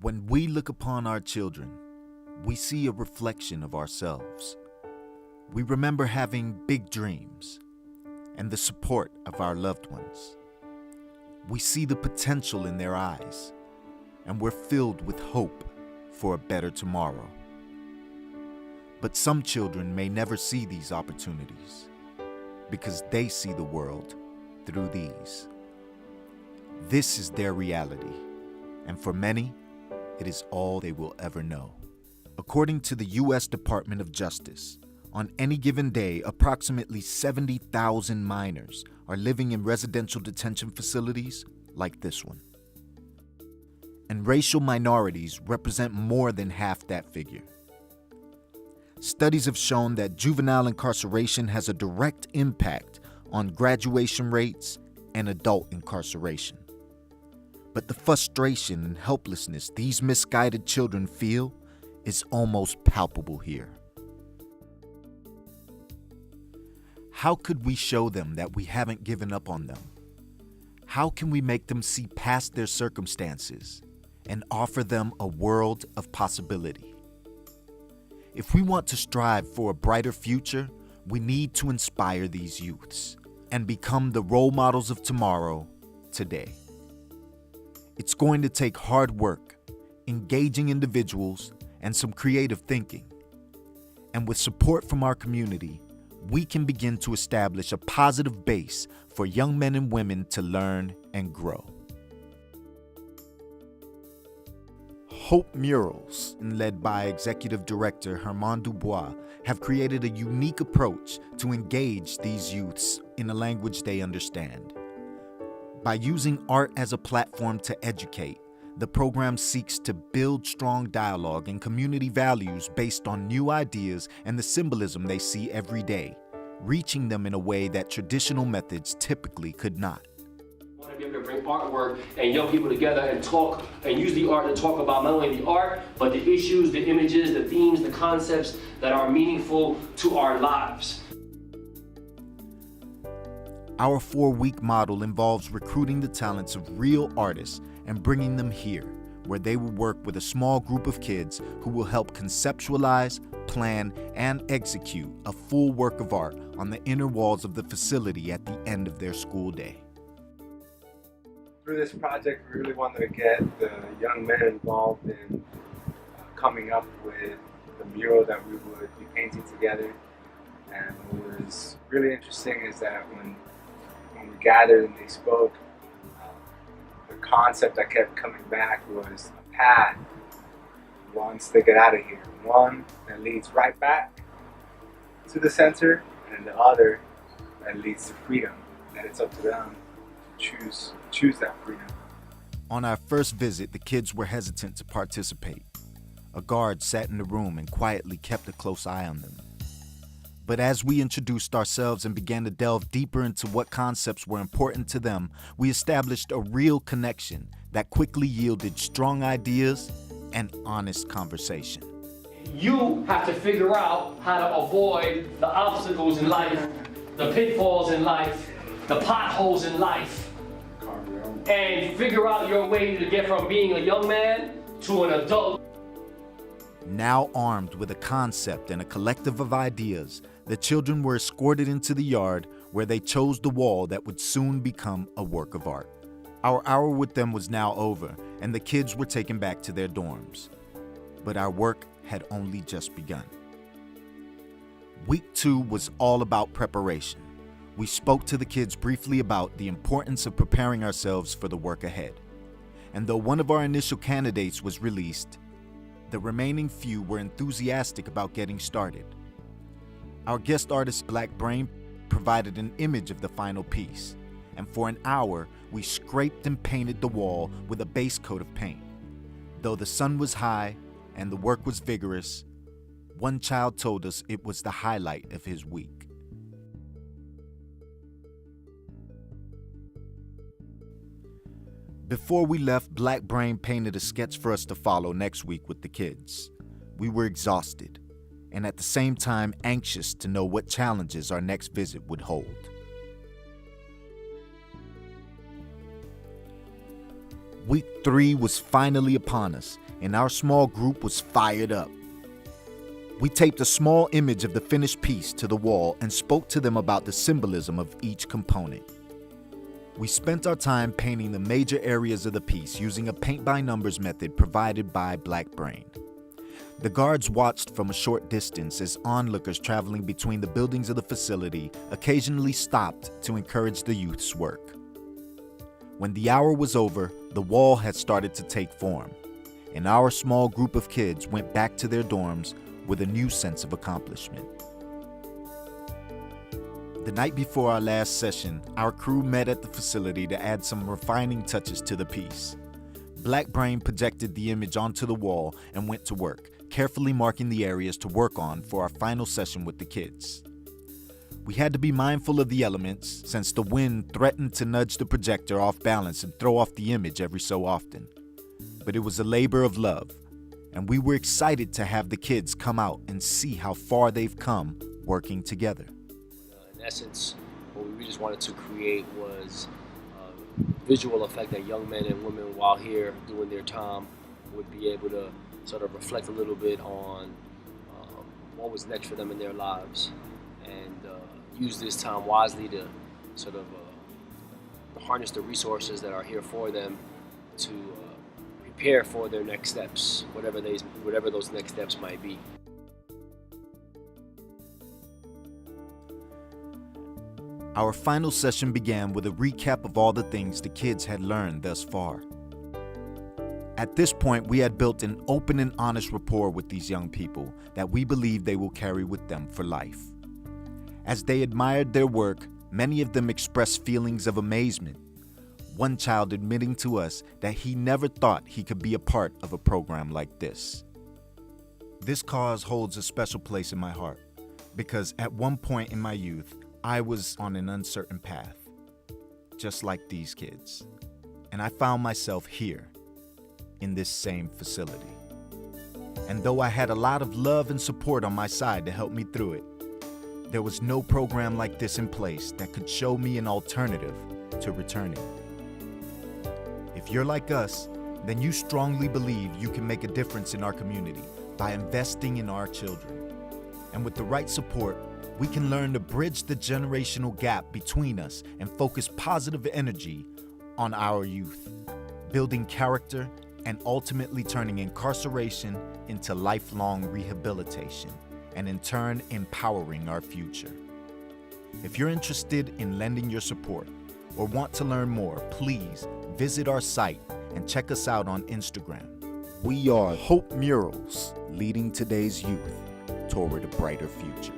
When we look upon our children, we see a reflection of ourselves. We remember having big dreams and the support of our loved ones. We see the potential in their eyes, and we're filled with hope for a better tomorrow. But some children may never see these opportunities because they see the world through these. This is their reality, and for many, it is all they will ever know. According to the U.S. Department of Justice, on any given day, approximately 70,000 minors are living in residential detention facilities like this one. And racial minorities represent more than half that figure. Studies have shown that juvenile incarceration has a direct impact on graduation rates and adult incarceration. But the frustration and helplessness these misguided children feel is almost palpable here. How could we show them that we haven't given up on them? How can we make them see past their circumstances and offer them a world of possibility? If we want to strive for a brighter future, we need to inspire these youths and become the role models of tomorrow, today. It's going to take hard work, engaging individuals, and some creative thinking. And with support from our community, we can begin to establish a positive base for young men and women to learn and grow. Hope Murals, led by Executive Director Herman Dubois, have created a unique approach to engage these youths in a language they understand. By using art as a platform to educate, the program seeks to build strong dialogue and community values based on new ideas and the symbolism they see every day, reaching them in a way that traditional methods typically could not. I want to be able to bring artwork and young people together and talk and use the art to talk about not only the art, but the issues, the images, the themes, the concepts that are meaningful to our lives. Our 4-week model involves recruiting the talents of real artists and bringing them here, where they will work with a small group of kids who will help conceptualize, plan, and execute a full work of art on the inner walls of the facility at the end of their school day. Through this project, we really wanted to get the young men involved in coming up with the mural that we would be painting together. And what was really interesting is that when we gathered and they spoke, the concept that kept coming back was a path once they get out of here. One that leads right back to the center, and the other that leads to freedom. That it's up to them to choose that freedom. On our first visit, the kids were hesitant to participate. A guard sat in the room and quietly kept a close eye on them. But as we introduced ourselves and began to delve deeper into what concepts were important to them, we established a real connection that quickly yielded strong ideas and honest conversation. You have to figure out how to avoid the obstacles in life, the pitfalls in life, the potholes in life, and figure out your way to get from being a young man to an adult. Now armed with a concept and a collective of ideas, the children were escorted into the yard where they chose the wall that would soon become a work of art. Our hour with them was now over, and the kids were taken back to their dorms. But our work had only just begun. Week 2 was all about preparation. We spoke to the kids briefly about the importance of preparing ourselves for the work ahead. And though one of our initial candidates was released, the remaining few were enthusiastic about getting started. Our guest artist Black Brain provided an image of the final piece, and for an hour we scraped and painted the wall with a base coat of paint. Though the sun was high and the work was vigorous, one child told us it was the highlight of his week. Before we left, Black Brain painted a sketch for us to follow next week with the kids. We were exhausted, and at the same time anxious to know what challenges our next visit would hold. Week 3 was finally upon us, and our small group was fired up. We taped a small image of the finished piece to the wall and spoke to them about the symbolism of each component. We spent our time painting the major areas of the piece using a paint-by-numbers method provided by Black Brain. The guards watched from a short distance as onlookers traveling between the buildings of the facility occasionally stopped to encourage the youth's work. When the hour was over, the wall had started to take form, and our small group of kids went back to their dorms with a new sense of accomplishment. The night before our last session, our crew met at the facility to add some refining touches to the piece. Black Brain projected the image onto the wall and went to work, carefully marking the areas to work on for our final session with the kids. We had to be mindful of the elements, since the wind threatened to nudge the projector off balance and throw off the image every so often. But it was a labor of love, and we were excited to have the kids come out and see how far they've come working together. In essence, what we just wanted to create was a visual effect that young men and women, while here doing their time, would be able to sort of reflect a little bit on what was next for them in their lives, and use this time wisely to sort of harness the resources that are here for them to prepare for their next steps, whatever those next steps might be. Our final session began with a recap of all the things the kids had learned thus far. At this point, we had built an open and honest rapport with these young people that we believe they will carry with them for life. As they admired their work, many of them expressed feelings of amazement, one child admitting to us that he never thought he could be a part of a program like this. This cause holds a special place in my heart because at one point in my youth, I was on an uncertain path, just like these kids, and I found myself here in this same facility. And though I had a lot of love and support on my side to help me through it, there was no program like this in place that could show me an alternative to returning. If you're like us, then you strongly believe you can make a difference in our community by investing in our children. And with the right support, we can learn to bridge the generational gap between us and focus positive energy on our youth, building character and ultimately turning incarceration into lifelong rehabilitation, and in turn empowering our future. If you're interested in lending your support or want to learn more, please visit our site and check us out on Instagram. We are Hope Murals, leading today's youth toward a brighter future.